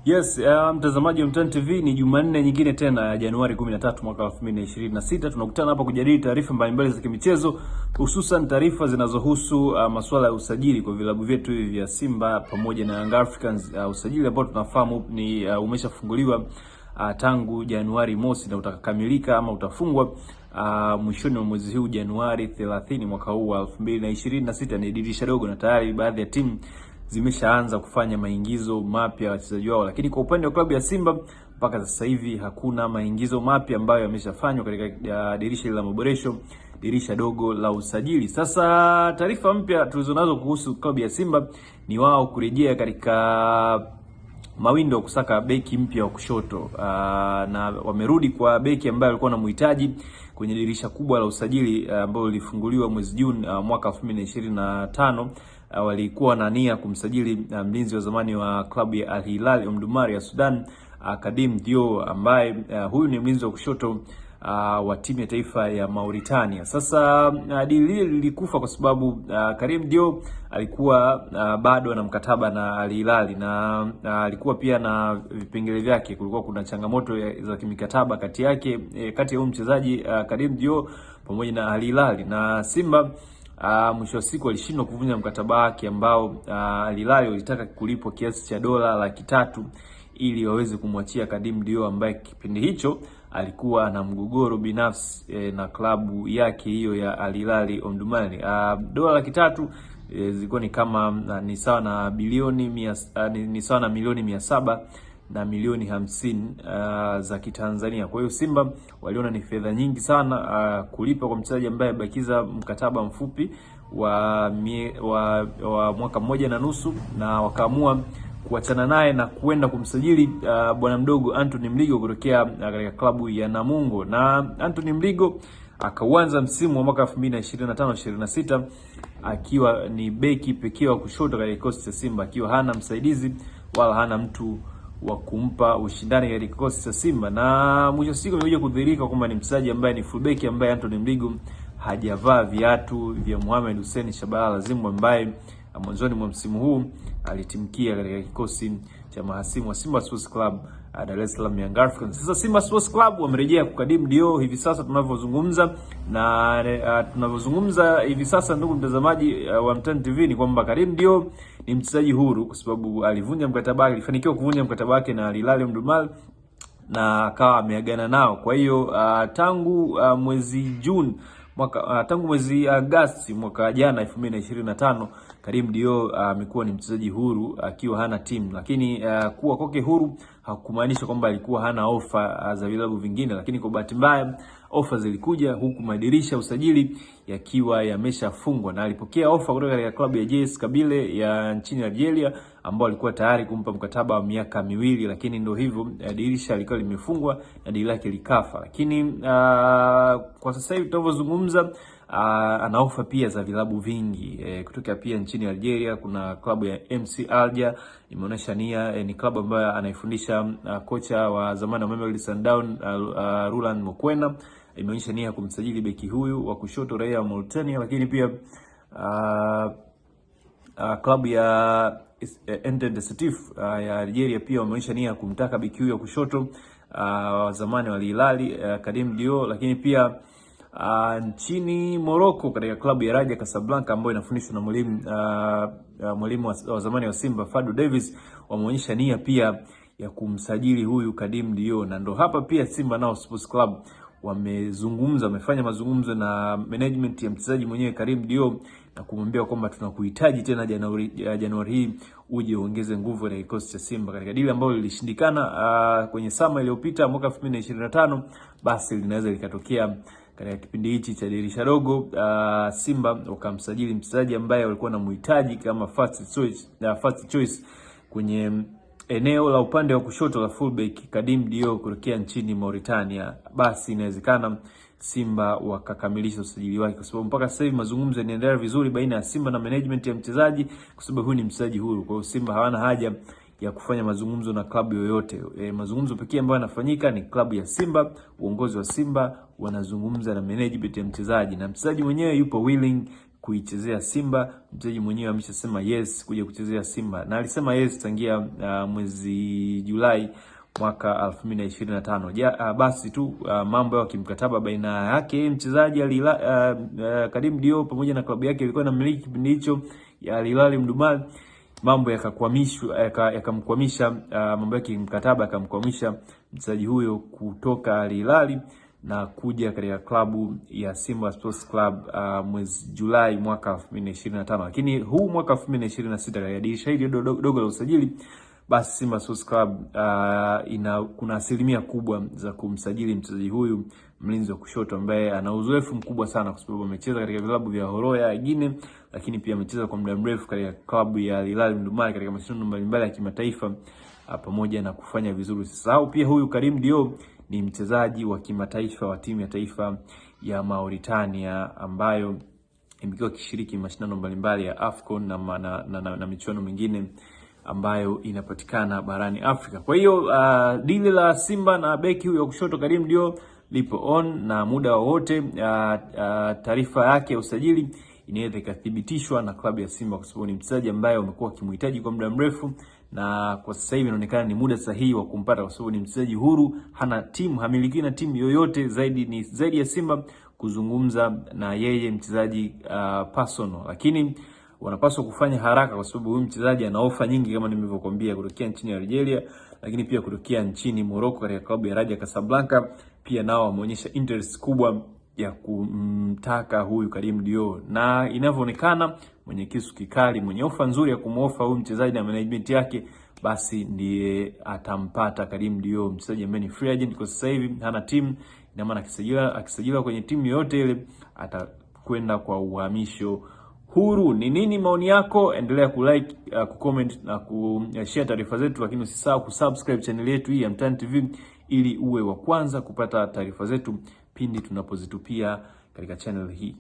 Yes, mtazamaji wa Mtani TV, ni Jumanne nyingine tena ya Januari 13 mwaka 2026. Tunakutana hapa kujadili taarifa mbalimbali za kimichezo, hususan taarifa zinazohusu masuala ya usajili kwa vilabu vyetu hivi vya Simba pamoja na Young Africans. Usajili ambao tunafahamu ni umeshafunguliwa tangu Januari mosi na utakamilika ama utafungwa mwishoni mwa mwezi huu Januari 30 mwaka huu wa 2026. Ni dirisha dogo na tayari baadhi ya timu zimeshaanza kufanya maingizo mapya ya wachezaji wao, lakini kwa upande wa klabu ya Simba mpaka sasa hivi hakuna maingizo mapya ambayo yameshafanywa katika dirisha la maboresho, dirisha dogo la usajili. Sasa taarifa mpya tulizonazo kuhusu klabu ya Simba ni wao kurejea katika mawindo ya kusaka beki mpya wa kushoto, na wamerudi kwa beki ambaye alikuwa anamhitaji kwenye dirisha kubwa la usajili ambalo lilifunguliwa mwezi Juni mwaka 2025. Walikuwa na nia kumsajili mlinzi wa zamani wa klabu ya Al Hilal Omdurman ya Sudan, Kadim Diop, ambaye huyu ni mlinzi wa kushoto wa timu ya taifa ya Mauritania. Sasa dili hili lilikufa kwa sababu Kadim Diop alikuwa bado ana mkataba na Al Hilal na alikuwa pia na vipengele vyake. Kulikuwa kuna changamoto za kimikataba kati yake kati ya huyu mchezaji Kadim Diop pamoja na Al Hilal, na Simba mwisho wa siku alishindwa kuvunja mkataba wake ambao Al Hilal walitaka kulipwa kiasi cha dola 300,000 ili waweze kumwachia Kadim Diop ambaye kipindi hicho alikuwa na mgogoro binafsi na klabu yake hiyo ya Al Hilal Omdurman. Dola 300,000 zilikuwa ni kama ni sawa na ni sawa na milioni 700 na milioni 50 za Kitanzania. Kwa hiyo Simba waliona ni fedha nyingi sana kulipa kwa mchezaji ambaye bakiza mkataba mfupi wa mwaka mmoja na nusu, na wakaamua kuachana naye na kuenda kumsajili bwana mdogo Anthony Mligo kutokea katika klabu ya Namungo. Na Anthony Mligo akaanza msimu wa mwaka 2025-26 akiwa ni beki pekee wa kushoto katika kikosi cha Simba, akiwa hana msaidizi wala hana mtu wa kumpa ushindani katika kikosi cha Simba. Na mwisho siku imekuja kudhihirika kwamba ni mchezaji ambaye ni fullback ambaye Anthony Mligo hajavaa viatu vya Mohamed Hussein Shabalala Lazimu ambaye mwanzoni mwa msimu huu alitimkia katika kikosi cha mahasimu wa Simba Sports Club Dar es Salaam Young Africans. Sasa Simba Sports Club wamerejea kwa Kadim Diop hivi sasa tunavyozungumza, na tunavyozungumza hivi sasa, ndugu mtazamaji wa Mtani TV, ni kwamba Kadim Diop ni mchezaji huru kwa sababu alivunja mkataba wake, alifanikiwa kuvunja mkataba wake na Al Hilal Omdurman na akawa ameagana nao. Kwa hiyo tangu mwezi Juni tangu mwezi Agosti mwaka jana 2025, Kadim Diop amekuwa ni mchezaji huru akiwa hana timu, lakini kuwa kwake huru hakumaanisha kwamba alikuwa hana ofa za vilabu vingine. Lakini kwa bahati mbaya ofa zilikuja huku madirisha usajili yakiwa yameshafungwa, na alipokea ofa kutoka katika klabu ya JS Kabylie ya nchini Algeria ambao alikuwa tayari kumpa mkataba wa miaka 2, lakini ndio hivyo, dirisha lilikuwa limefungwa na dili lake likafa. Lakini kwa sasa hivi tunavyozungumza ana ofa pia za vilabu vingi kutoka pia nchini Algeria. Kuna klabu ya MC Alger imeonyesha nia, ni klabu ambayo anaifundisha kocha wa zamani wa Mamelodi Sundowns Roland Mokoena, imeonyesha nia kumsajili beki huyu wa kushoto raia wa Mauritania. Lakini pia klabu ya Entente Setif ya Algeria pia wameonyesha nia kumtaka beki huyu wa kushoto wa zamani wa Al Hilal Kadim Diop. Lakini pia nchini Morocco katika klabu ya Raja Casablanca ambayo inafundishwa na mwalimu wa zamani wa Simba Fadlu Davis, wameonyesha nia pia ya kumsajili huyu Kadim Diop. Na ndo hapa pia Simba nao Sports Club wamefanya mazungumzo na management ya mchezaji mwenyewe Kadim Diop na kumwambia kwamba tunakuhitaji tena Januari hii uje uongeze nguvu katika kikosi cha Simba. Katika dili ambalo lilishindikana kwenye sama iliyopita mwaka 2025, basi linaweza likatokea katika kipindi hichi cha dirisha dogo. Simba wakamsajili mchezaji ambaye walikuwa wanamhitaji kama first choice kwenye eneo la upande wa kushoto la fullback Kadim Diop kutokea nchini Mauritania. Basi inawezekana Simba wakakamilisha usajili wake, kwa sababu mpaka sasa hivi mazungumzo yanaendelea vizuri baina ya Simba na management ya mchezaji, kwa sababu huyu ni mchezaji huru. Kwa hiyo Simba hawana haja ya kufanya mazungumzo na klabu yoyote. Mazungumzo pekee ambayo yanafanyika ni klabu ya Simba, uongozi wa Simba wanazungumza na management ya mchezaji, na mchezaji mwenyewe yupo willing kuichezea Simba. Mchezaji mwenyewe ameshasema yes kuja kuchezea Simba, na alisema yes tangia mwezi Julai mwaka 2025. Basi tu mambo ya kimkataba baina yake mchezaji Karim Dio pamoja na klabu yake ilikuwa inamiliki kipindi hicho ya Al Hilal Omdurman, mambo yakamkwamisha mambo yake mkataba yakamkwamisha mchezaji huyo kutoka Al Hilal na kuja katika klabu ya Simba Sports Club mwezi Julai mwaka 2025. Lakini huu mwaka 2026 katika dirisha hili dogo la usajili, basi Simba Sports Club kuna asilimia kubwa za kumsajili mchezaji huyu mlinzi wa kushoto ambaye ana uzoefu mkubwa sana, kwa sababu amecheza katika vilabu vya Horoya Guinea, lakini pia amecheza kwa muda mrefu katika klabu ya Al Hilal Omdurman katika mashindano mbalimbali ya kimataifa pamoja na kufanya vizuri. Sasa pia huyu Karim Dio ni mchezaji wa kimataifa wa timu ya taifa ya Mauritania ambayo imekuwa ikishiriki mashindano mbalimbali ya AFCON na michuano mingine ambayo inapatikana barani Afrika. Kwa hiyo dili la Simba na beki huyo kushoto Karim Dio lipo on, na muda wowote taarifa yake ya usajili inaweza ikathibitishwa na klabu ya Simba, kwa sababu ni mchezaji ambaye wamekuwa wakimhitaji kwa muda mrefu, na kwa sasa hivi inaonekana ni muda sahihi wa kumpata, kwa sababu ni mchezaji huru, hana timu, hamiliki na timu yoyote zaidi ya Simba kuzungumza na yeye, mchezaji personal. Lakini wanapaswa kufanya haraka, kwa sababu huyu mchezaji ana ofa nyingi kama nimevyokuambia, kutokea nchini Algeria, lakini pia kutokea nchini Morocco katika klabu ya Raja Casablanca. Pia nao wameonyesha interest kubwa ya kumtaka huyu Karim Dio, na inavyoonekana mwenye kisu kikali, mwenye ofa nzuri ya kumuofa huyu mchezaji na management yake, basi ndiye atampata Karim Dio, mchezaji ambaye ni free agent kwa sasa hivi, hana timu. Ina maana akisajiliwa kwenye timu yoyote ile atakwenda kwa uhamisho huru. Ni nini maoni yako? Endelea kulike, kucomment na kushare taarifa zetu, lakini usisahau kusubscribe channel yetu hii ya Mtani TV ili uwe wa kwanza kupata taarifa zetu pindi tunapozitupia katika channel hii.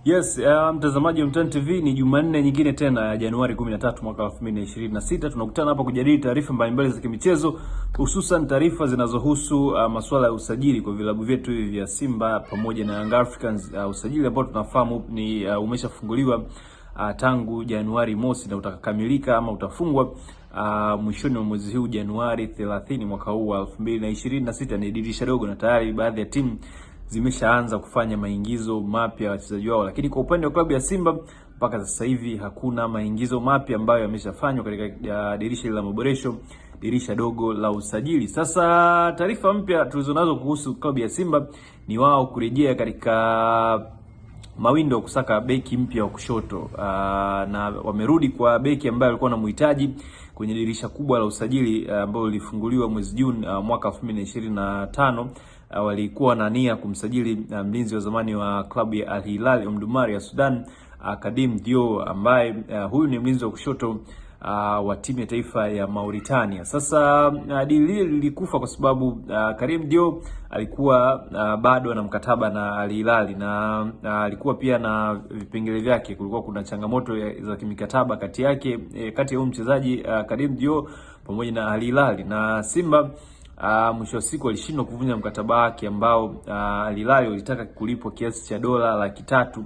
Yes, mtazamaji wa Mtani TV, ni Jumanne nyingine tena ya Januari 13 mwaka 2026. Tunakutana hapa kujadili taarifa mbalimbali za kimichezo, hususan taarifa zinazohusu masuala ya usajili kwa vilabu vyetu hivi vya Simba pamoja na Young Africans. Usajili ambao tunafahamu ni umeshafunguliwa tangu Januari mosi na utakamilika ama utafungwa mwishoni mwa mwezi huu Januari 30 mwaka huu wa 2026. Ni dirisha dogo na tayari baadhi ya timu zimeshaanza kufanya maingizo mapya ya wachezaji wao, lakini kwa upande wa klabu ya Simba mpaka sasa hivi hakuna maingizo mapya ambayo yameshafanywa katika dirisha la maboresho, dirisha dogo la usajili. Sasa taarifa mpya tulizonazo kuhusu klabu ya Simba ni wao kurejea katika mawindo kusaka beki mpya wa kushoto, na wamerudi kwa beki ambaye alikuwa anamhitaji kwenye dirisha kubwa la usajili ambalo lilifunguliwa mwezi Juni mwaka 2025. Walikuwa na nia kumsajili mlinzi wa zamani wa klabu ya Al Hilal Omdurman ya Sudan, Karim Dio, ambaye huyu ni mlinzi wa kushoto wa timu ya taifa ya Mauritania. Sasa dili hili lilikufa kwa sababu Karim Dio alikuwa bado ana mkataba na Al Hilal, na alikuwa pia na vipengele vyake. Kulikuwa kuna changamoto za kimikataba kati ya huyu mchezaji Karim Dio pamoja na Al Hilal, na Simba mwisho wa siku alishindwa kuvunja mkataba wake ambao Al Hilal walitaka kulipwa kiasi cha dola 300,000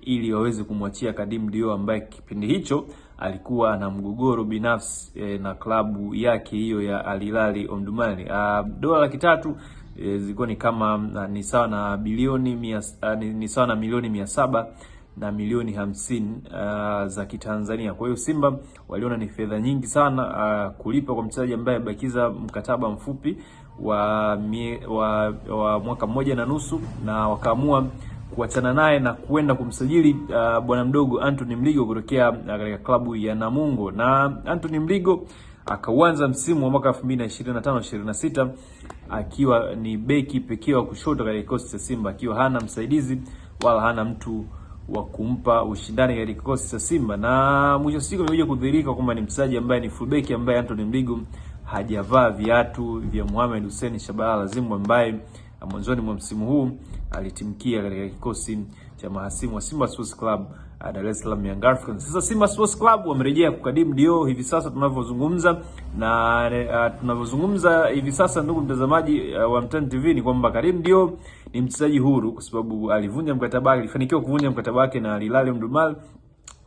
ili waweze kumwachia Karim Dio ambaye kipindi hicho alikuwa na mgogoro binafsi na klabu yake hiyo ya Al Hilal Omdurman. Dola 300,000 zilikuwa ni kama ni sawa na milioni 700 na milioni 50 za Kitanzania. Kwa hiyo Simba waliona ni fedha nyingi sana kulipa kwa mchezaji ambaye bakiza mkataba mfupi wa mwaka 1.5, na wakaamua kuachana naye na kuenda kumsajili bwana mdogo Anthony Mligo kutokea katika klabu ya Namungo. Na Anthony Mligo akaanza msimu wa mwaka 2025-26 akiwa ni beki pekee wa kushoto katika kikosi cha Simba, akiwa hana msaidizi wala hana mtu wa kumpa ushindani katika kikosi cha Simba. Na mwisho siku imekuja kudhihirika kwamba ni mchezaji ambaye ni fullback ambaye Anthony Mligo hajavaa viatu vya Mohamed Hussein Shabalala Lazimu ambaye mwanzoni mwa msimu huu alitimkia katika kikosi cha mahasimu wa Simba Sports Club Dar es Salaam Young Africans. Sasa Simba Sports Club wamerejea kwa Karim Dio hivi sasa tunavyozungumza, na tunavyozungumza hivi sasa, ndugu mtazamaji wa Mtani TV, ni kwamba Karim Dio ni mchezaji huru kwa sababu alivunja mkataba wake, alifanikiwa kuvunja mkataba wake na Al Hilal Omdurman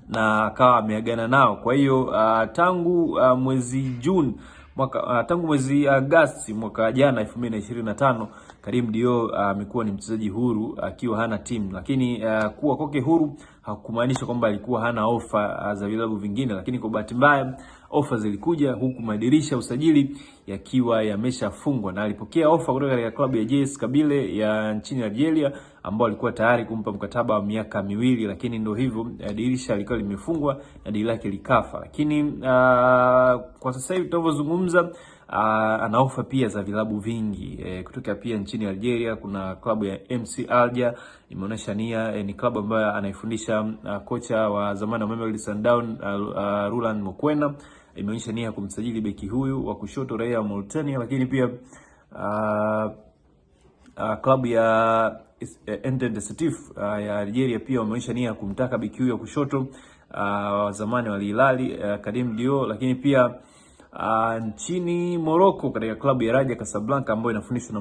na akawa ameagana nao. Kwa hiyo tangu mwezi Juni tangu mwezi Agosti mwaka jana 2025, Karim Dio amekuwa ni mchezaji huru akiwa hana timu, lakini kuwa kwake huru hakumaanisha kwamba alikuwa hana ofa za vilabu vingine, lakini kwa bahati mbaya ofa zilikuja huku madirisha usajili yakiwa yameshafungwa, na alipokea ofa kutoka katika klabu ya JS Kabylie ya nchini Algeria ambao alikuwa tayari kumpa mkataba wa miaka 2, lakini ndio hivyo, dirisha lilikuwa limefungwa na dili lake likafa. Lakini kwa sasa hivi tunavyozungumza, ana ofa pia za vilabu vingi kutoka pia nchini Algeria. Kuna klabu ya MC Alger imeonyesha nia, ni klabu ambayo anaifundisha kocha wa zamani wa Mamelodi Sundowns Roland Mokoena, imeonyesha nia kumsajili beki huyu wa kushoto raia wa Mauritania. Lakini pia klabu ya Entente Setif ya Algeria pia wameonyesha nia kumtaka beki huyu wa kushoto wa zamani wa Al Hilal Karim Dio. Lakini pia nchini Morocco katika klabu ya Raja Casablanca ambayo inafundishwa na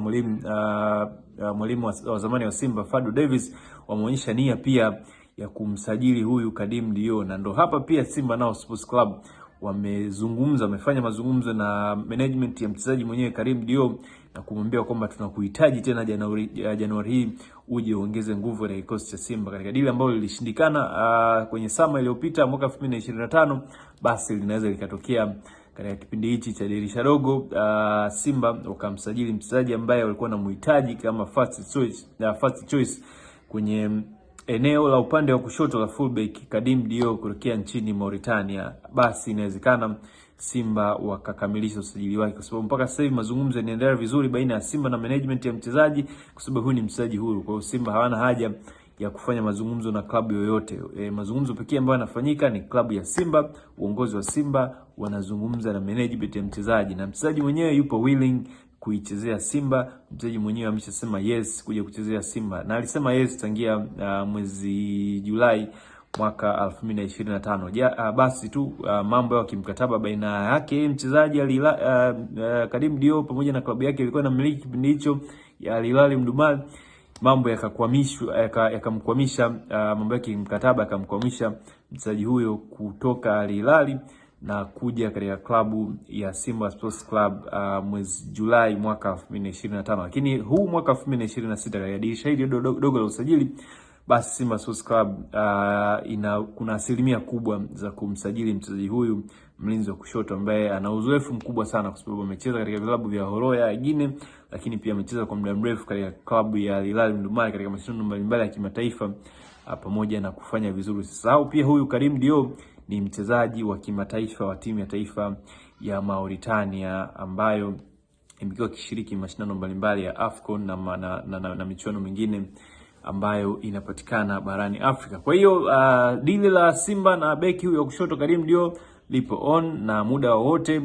mwalimu wa zamani wa Simba Fadlu Davis, wameonyesha nia pia ya kumsajili huyu Karim Dio. Na ndo hapa pia Simba nao Sports Club wamefanya mazungumzo na management ya mchezaji mwenyewe Karim Dio na kumwambia kwamba tunakuhitaji tena Januari hii uje uongeze nguvu ya kikosi cha Simba. Katika dili ambalo lilishindikana kwenye sama iliyopita mwaka 2025, basi linaweza likatokea katika kipindi hichi cha dirisha dogo. Simba wakamsajili mchezaji ambaye walikuwa wanamhitaji kama first choice kwenye eneo la upande wa kushoto la fullback Karim Dio kutokea nchini Mauritania. Basi inawezekana Simba wakakamilisha usajili wake, kwa sababu mpaka sasa hivi mazungumzo yanaendelea vizuri baina ya Simba na management ya mchezaji, kwa sababu huyu ni mchezaji huru. Kwa hiyo Simba hawana haja ya kufanya mazungumzo na klabu yoyote. Mazungumzo pekee ambayo yanafanyika ni klabu ya Simba, uongozi wa Simba wanazungumza na management ya mchezaji, na mchezaji mwenyewe yupo willing kuichezea Simba. Mchezaji mwenyewe ameshasema yes kuja kuchezea Simba, na alisema yes tangia mwezi Julai mwaka 2025. Basi tu mambo ya kimkataba baina yake mchezaji Karim Dio pamoja na klabu yake ilikuwa inamiliki kipindi hicho ya Al Hilal Omdurman, mambo yakamkwamisha mambo yake mkataba yakamkwamisha mchezaji huyo kutoka Al Hilal na kuja katika klabu ya Simba Sports Club mwezi Julai mwaka 2025. Lakini huu mwaka 2026 katika dirisha hili dogo la usajili, basi Simba Sports Club kuna asilimia kubwa za kumsajili mchezaji huyu mlinzi wa kushoto ambaye ana uzoefu mkubwa sana, kwa sababu amecheza katika vilabu vya Horoya Guinea, lakini pia amecheza kwa muda mrefu katika klabu ya Al Hilal Omdurman katika mashindano mbalimbali ya kimataifa, pamoja na kufanya vizuri. Sasa pia huyu Karim Dio ni mchezaji wa kimataifa wa timu ya taifa ya Mauritania ambayo imekuwa ikishiriki mashindano mbalimbali ya AFCON na michuano mingine ambayo inapatikana barani Afrika. Kwa hiyo dili la Simba na beki huyo kushoto Karim Dio lipo on, na muda wowote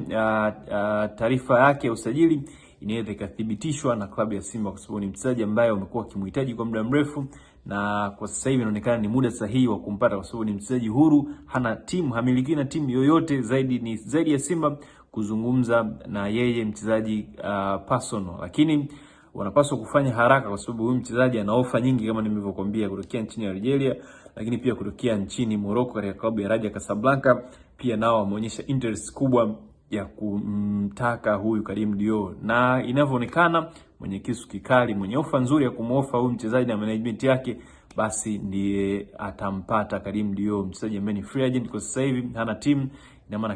taarifa yake ya usajili inaweza ikathibitishwa na klabu ya Simba, kwa sababu ni mchezaji ambaye wamekuwa wakimhitaji kwa muda mrefu, na kwa sasa hivi inaonekana ni muda sahihi wa kumpata, kwa sababu ni mchezaji huru, hana timu, hamiliki na timu yoyote zaidi ya Simba kuzungumza na yeye mchezaji personal. Lakini wanapaswa kufanya haraka, kwa sababu huyu mchezaji ana ofa nyingi kama nilivyokuambia, kutokea nchini Algeria, lakini pia kutokea nchini Morocco katika klabu ya Raja Casablanca. Pia nao wameonyesha interest kubwa ya kumtaka huyu Karim Dio, na inavyoonekana mwenye kisu kikali, mwenye ofa nzuri ya kumuofa huyu mchezaji na management yake, basi ndiye atampata Karim Dio, mchezaji ambaye ni free agent kwa sasa hivi, hana timu. Ina maana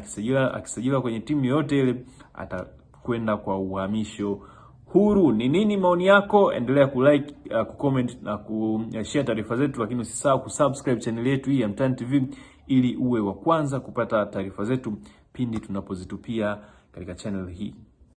akisajiliwa kwenye timu yoyote ile atakwenda kwa uhamisho huru. Ni nini maoni yako? Endelea kulike, kucomment na kushare taarifa zetu, lakini usisahau kusubscribe channel yetu hii ya Mtaani TV ili uwe wa kwanza kupata taarifa zetu pindi tunapozitupia katika channel hii.